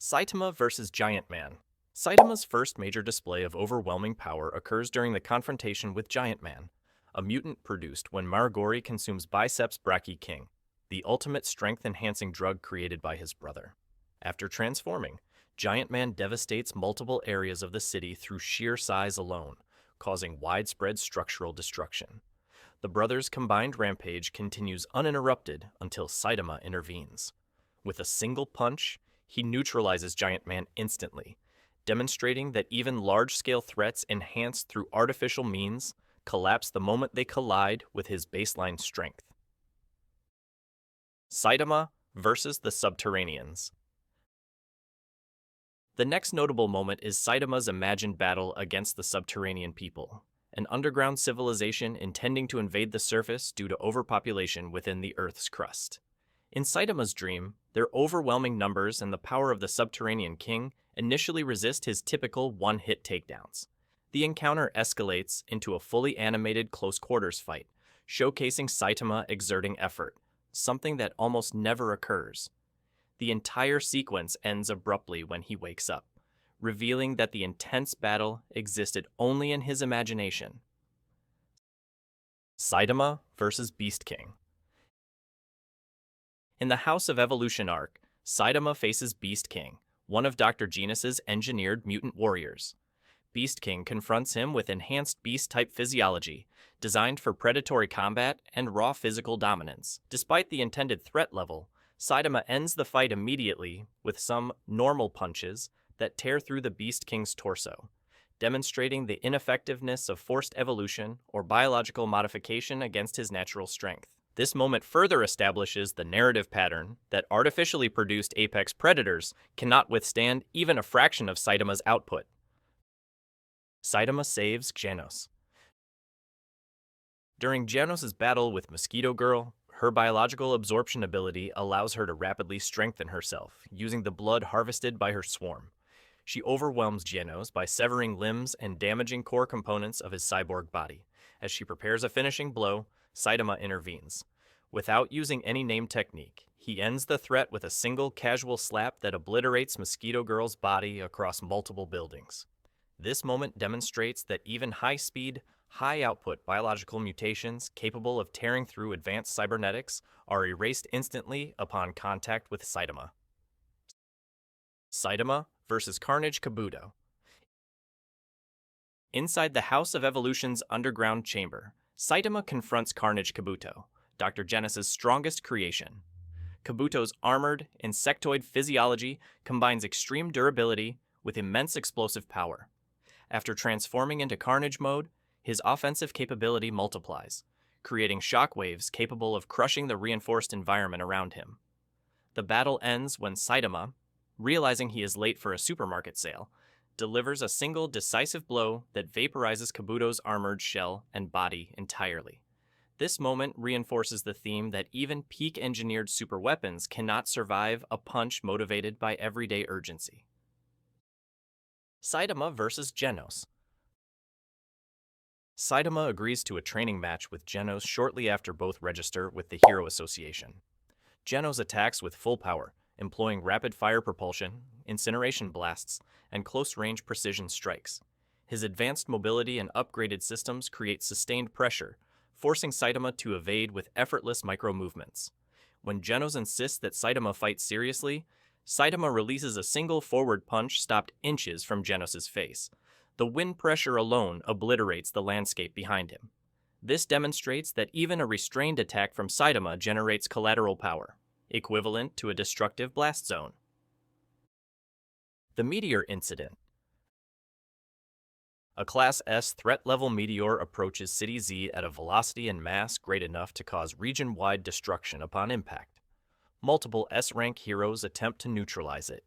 Saitama versus Giant Man. Saitama's first major display of overwhelming power occurs during the confrontation with Giant Man, a mutant produced when Maragori consumes Biceps Brachii King, the ultimate strength-enhancing drug created by his brother. After transforming, Giant Man devastates multiple areas of the city through sheer size alone, causing widespread structural destruction. The brothers' combined rampage continues uninterrupted until Saitama intervenes. With a single punch, he neutralizes Giant Man instantly, demonstrating that even large-scale threats enhanced through artificial means collapse the moment they collide with his baseline strength. Saitama versus the Subterraneans. The next notable moment is Saitama's imagined battle against the Subterranean people, an underground civilization intending to invade the surface due to overpopulation within the Earth's crust. In Saitama's dream, their overwhelming numbers and the power of the Subterranean King initially resist his typical one-hit takedowns. The encounter escalates into a fully animated close-quarters fight, showcasing Saitama exerting effort, something that almost never occurs. The entire sequence ends abruptly when he wakes up, revealing that the intense battle existed only in his imagination. Saitama versus Beast King. In the House of Evolution arc, Saitama faces Beast King, one of Dr. Genus's engineered mutant warriors. Beast King confronts him with enhanced beast-type physiology, designed for predatory combat and raw physical dominance. Despite the intended threat level, Saitama ends the fight immediately with some normal punches that tear through the Beast King's torso, demonstrating the ineffectiveness of forced evolution or biological modification against his natural strength. This moment further establishes the narrative pattern that artificially produced apex predators cannot withstand even a fraction of Saitama's output. Saitama saves Genos. During Genos' battle with Mosquito Girl, her biological absorption ability allows her to rapidly strengthen herself, using the blood harvested by her swarm. She overwhelms Genos by severing limbs and damaging core components of his cyborg body. As she prepares a finishing blow, Saitama intervenes. Without using any name technique, he ends the threat with a single casual slap that obliterates Mosquito Girl's body across multiple buildings. This moment demonstrates that even high-speed, high-output biological mutations capable of tearing through advanced cybernetics are erased instantly upon contact with Saitama. Saitama versus Carnage Kabuto. Inside the House of Evolution's underground chamber, Saitama confronts Carnage Kabuto, Dr. Genus's strongest creation. Kabuto's armored, insectoid physiology combines extreme durability with immense explosive power. After transforming into Carnage mode, his offensive capability multiplies, creating shockwaves capable of crushing the reinforced environment around him. The battle ends when Saitama, realizing he is late for a supermarket sale, delivers a single decisive blow that vaporizes Kabuto's armored shell and body entirely. This moment reinforces the theme that even peak-engineered superweapons cannot survive a punch motivated by everyday urgency. Saitama versus Genos. Saitama agrees to a training match with Genos shortly after both register with the Hero Association. Genos attacks with full power, employing rapid-fire propulsion, incineration blasts, and close-range precision strikes. His advanced mobility and upgraded systems create sustained pressure, forcing Saitama to evade with effortless micro-movements. When Genos insists that Saitama fight seriously, Saitama releases a single forward punch stopped inches from Genos' face. The wind pressure alone obliterates the landscape behind him. This demonstrates that even a restrained attack from Saitama generates collateral power, equivalent to a destructive blast zone. The Meteor Incident. A Class S threat-level meteor approaches City Z at a velocity and mass great enough to cause region-wide destruction upon impact. Multiple S-rank heroes attempt to neutralize it.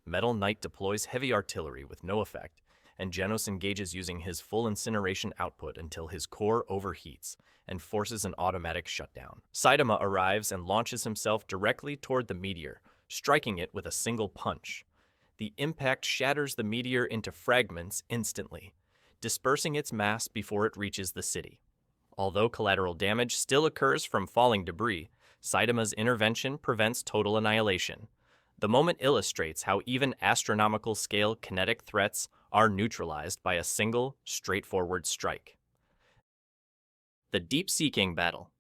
Metal Knight deploys heavy artillery with no effect, and Genos engages using his full incineration output until his core overheats and forces an automatic shutdown. Saitama arrives and launches himself directly toward the meteor, striking it with a single punch. The impact shatters the meteor into fragments instantly, dispersing its mass before it reaches the city. Although collateral damage still occurs from falling debris, Saitama's intervention prevents total annihilation. The moment illustrates how even astronomical scale kinetic threats are neutralized by a single, straightforward strike. The Deep Sea King Battle.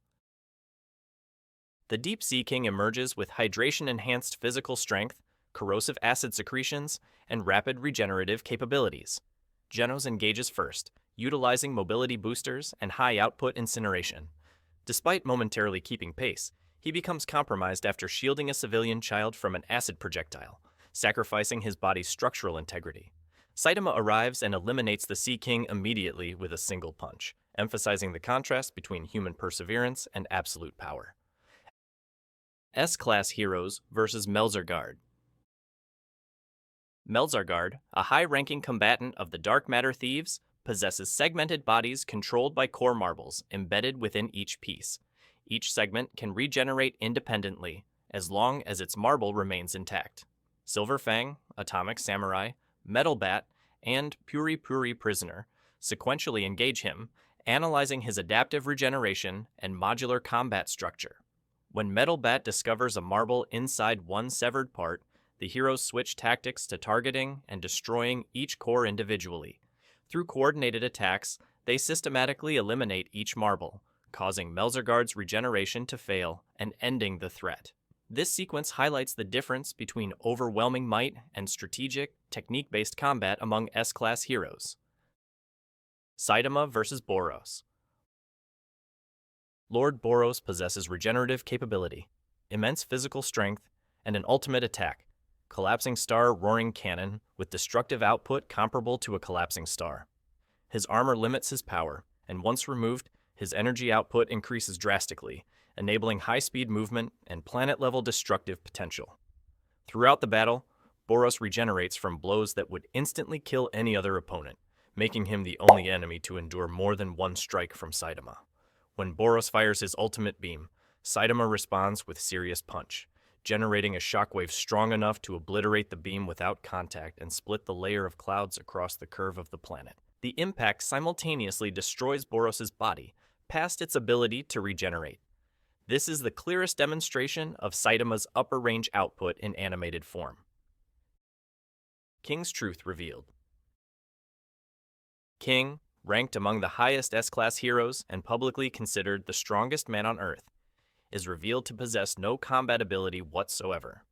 The Deep Sea King emerges with hydration-enhanced physical strength, corrosive acid secretions, and rapid regenerative capabilities. Genos engages first, utilizing mobility boosters and high-output incineration. Despite momentarily keeping pace, he becomes compromised after shielding a civilian child from an acid projectile, sacrificing his body's structural integrity. Saitama arrives and eliminates the Sea King immediately with a single punch, emphasizing the contrast between human perseverance and absolute power. S-Class Heroes vs. Melzargard. Melzargard, a high-ranking combatant of the Dark Matter Thieves, possesses segmented bodies controlled by core marbles embedded within each piece. Each segment can regenerate independently, as long as its marble remains intact. Silver Fang, Atomic Samurai, Metal Bat, and Puri Puri Prisoner sequentially engage him, analyzing his adaptive regeneration and modular combat structure. When Metal Bat discovers a marble inside one severed part, the heroes switch tactics to targeting and destroying each core individually. Through coordinated attacks, they systematically eliminate each marble, causing Melzargard's regeneration to fail and ending the threat. This sequence highlights the difference between overwhelming might and strategic, technique-based combat among S-Class heroes. Saitama vs. Boros. Lord Boros possesses regenerative capability, immense physical strength, and an ultimate attack, Collapsing Star Roaring Cannon with destructive output comparable to a collapsing star. His armor limits his power, and once removed, his energy output increases drastically, enabling high-speed movement and planet-level destructive potential. Throughout the battle, Boros regenerates from blows that would instantly kill any other opponent, making him the only enemy to endure more than one strike from Saitama. When Boros fires his ultimate beam, Saitama responds with Serious Punch, generating a shockwave strong enough to obliterate the beam without contact and split the layer of clouds across the curve of the planet. The impact simultaneously destroys Boros' body, past its ability to regenerate. This is the clearest demonstration of Saitama's upper range output in animated form. King's Truth revealed. King, ranked among the highest S-Class heroes and publicly considered the strongest man on Earth, is revealed to possess no combat ability whatsoever.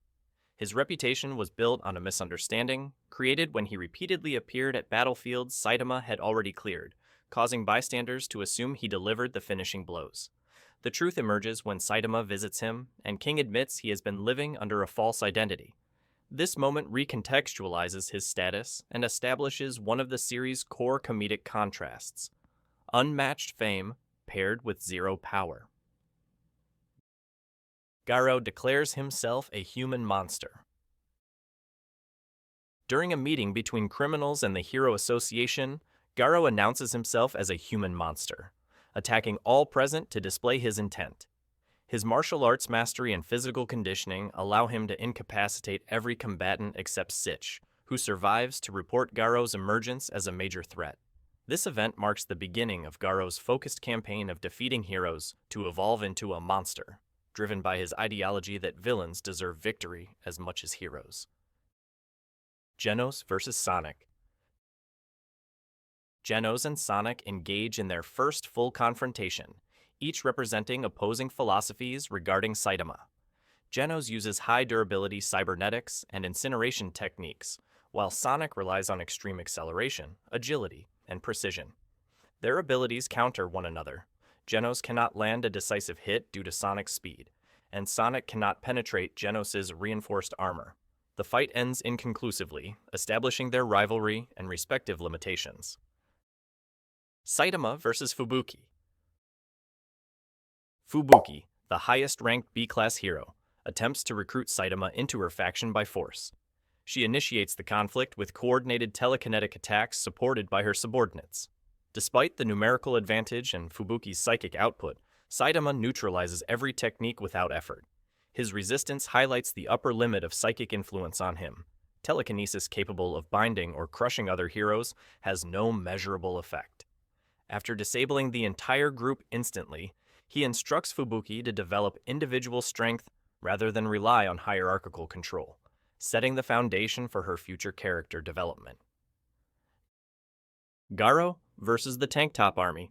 His reputation was built on a misunderstanding, created when he repeatedly appeared at battlefields Saitama had already cleared, causing bystanders to assume he delivered the finishing blows. The truth emerges when Saitama visits him, and King admits he has been living under a false identity. This moment recontextualizes his status and establishes one of the series' core comedic contrasts: unmatched fame paired with zero power. Garo declares himself a human monster. During a meeting between criminals and the Hero Association, Garo announces himself as a human monster, attacking all present to display his intent. His martial arts mastery and physical conditioning allow him to incapacitate every combatant except Sitch, who survives to report Garo's emergence as a major threat. This event marks the beginning of Garo's focused campaign of defeating heroes to evolve into a monster, driven by his ideology that villains deserve victory as much as heroes. Genos vs. Sonic. Genos and Sonic engage in their first full confrontation, each representing opposing philosophies regarding Saitama. Genos uses high-durability cybernetics and incineration techniques, while Sonic relies on extreme acceleration, agility, and precision. Their abilities counter one another. Genos cannot land a decisive hit due to Sonic's speed, and Sonic cannot penetrate Genos' reinforced armor. The fight ends inconclusively, establishing their rivalry and respective limitations. Saitama vs. Fubuki. Fubuki, the highest-ranked B-class hero, attempts to recruit Saitama into her faction by force. She initiates the conflict with coordinated telekinetic attacks supported by her subordinates. Despite the numerical advantage and Fubuki's psychic output, Saitama neutralizes every technique without effort. His resistance highlights the upper limit of psychic influence on him. Telekinesis capable of binding or crushing other heroes has no measurable effect. After disabling the entire group instantly, he instructs Fubuki to develop individual strength rather than rely on hierarchical control. setting the foundation for her future character development. Garo versus the Tank Top Army.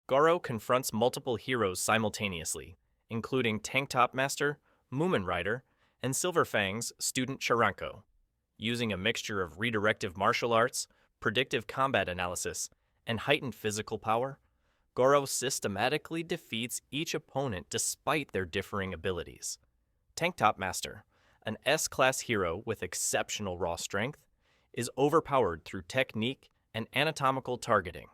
Garo confronts multiple heroes simultaneously, including Tank Top Master, Moomin Rider, and Silverfang's student Charanko. Using a mixture of redirective martial arts, predictive combat analysis, and heightened physical power, Garo systematically defeats each opponent despite their differing abilities. Tank Top Master, an S-class hero with exceptional raw strength, is overpowered through technique and anatomical targeting.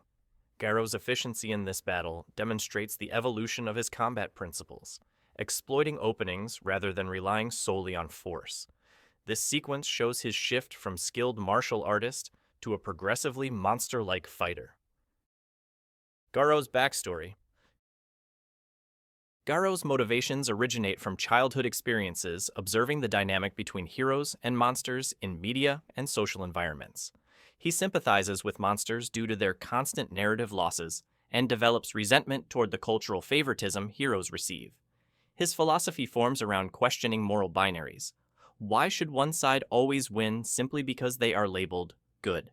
Garo's efficiency in this battle demonstrates the evolution of his combat principles, exploiting openings rather than relying solely on force. This sequence shows his shift from skilled martial artist to a progressively monster-like fighter. Garo's backstory. Garo's motivations originate from childhood experiences observing the dynamic between heroes and monsters in media and social environments. He sympathizes with monsters due to their constant narrative losses and develops resentment toward the cultural favoritism heroes receive. His philosophy forms around questioning moral binaries. Why should one side always win simply because they are labeled good?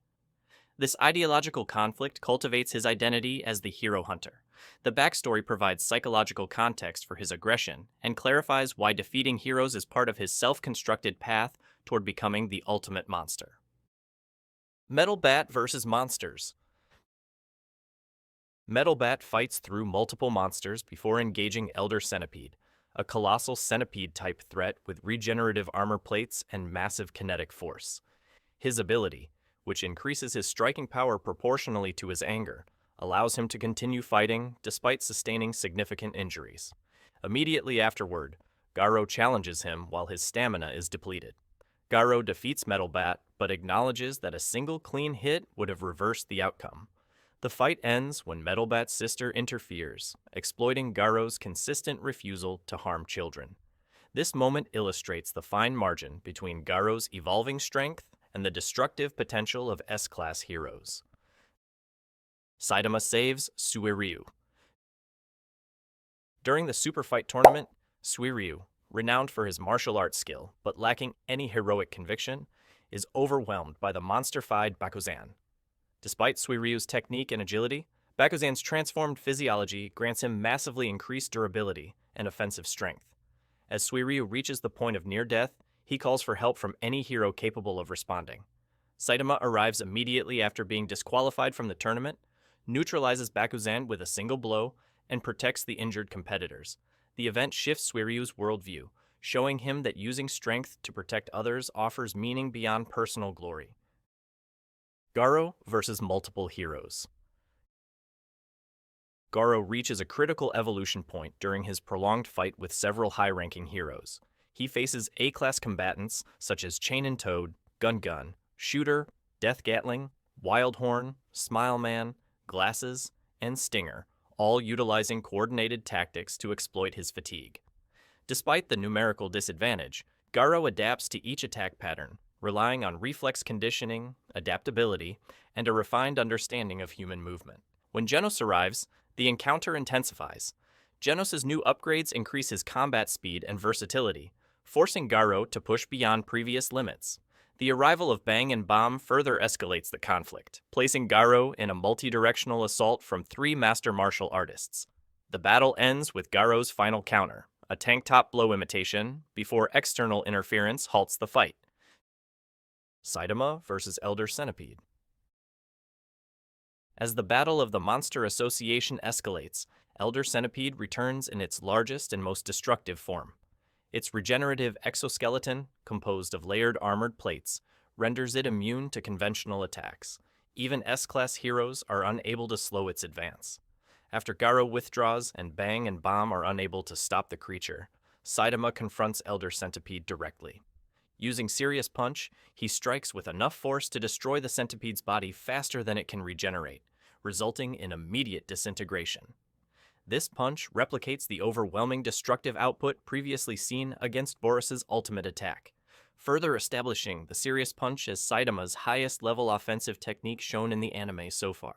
This ideological conflict cultivates his identity as the hero hunter. The backstory provides psychological context for his aggression and clarifies why defeating heroes is part of his self-constructed path toward becoming the ultimate monster. Metal Bat versus monsters. Metal Bat fights through multiple monsters before engaging Elder Centipede, a colossal centipede-type threat with regenerative armor plates and massive kinetic force. His ability, which increases his striking power proportionally to his anger, allows him to continue fighting despite sustaining significant injuries. Immediately afterward, Garo challenges him while his stamina is depleted. Garo defeats Metal Bat, but acknowledges that a single clean hit would have reversed the outcome. The fight ends when Metal Bat's sister interferes, exploiting Garo's consistent refusal to harm children. This moment illustrates the fine margin between Garo's evolving strength and the destructive potential of S-class heroes. Saitama saves Suiryu. During the Super Fight tournament, Suiryu, renowned for his martial arts skill but lacking any heroic conviction, is overwhelmed by the monster-fied Bakuzan. Despite Suiryu's technique and agility, Bakuzan's transformed physiology grants him massively increased durability and offensive strength. As Suiryu reaches the point of near death, he calls for help from any hero capable of responding. Saitama arrives immediately after being disqualified from the tournament, neutralizes Bakuzan with a single blow, and protects the injured competitors. The event shifts Suiryu's worldview, showing him that using strength to protect others offers meaning beyond personal glory. Garo versus multiple heroes. Garo reaches a critical evolution point during his prolonged fight with several high-ranking heroes. He faces A-class combatants such as Chain and Toad, Gun, Shooter, Death Gatling, Wildhorn, Smile Man, Glasses, and Stinger, all utilizing coordinated tactics to exploit his fatigue. Despite the numerical disadvantage, Garo adapts to each attack pattern, relying on reflex conditioning, adaptability, and a refined understanding of human movement. When Genos arrives, the encounter intensifies. Genos' new upgrades increase his combat speed and versatility, forcing Garo to push beyond previous limits. The arrival of Bang and Bomb further escalates the conflict, placing Garo in a multi-directional assault from 3 master martial artists. The battle ends with Garo's final counter, a tank top blow imitation, before external interference halts the fight. Saitama versus Elder Centipede. As the Battle of the Monster Association escalates, Elder Centipede returns in its largest and most destructive form. Its regenerative exoskeleton, composed of layered armored plates, renders it immune to conventional attacks. Even S-class heroes are unable to slow its advance. After Garo withdraws and Bang and Bomb are unable to stop the creature, Saitama confronts Elder Centipede directly. Using Serious Punch, he strikes with enough force to destroy the centipede's body faster than it can regenerate, resulting in immediate disintegration. This punch replicates the overwhelming destructive output previously seen against Boris's ultimate attack, further establishing the Serious Punch as Saitama's highest level offensive technique shown in the anime so far.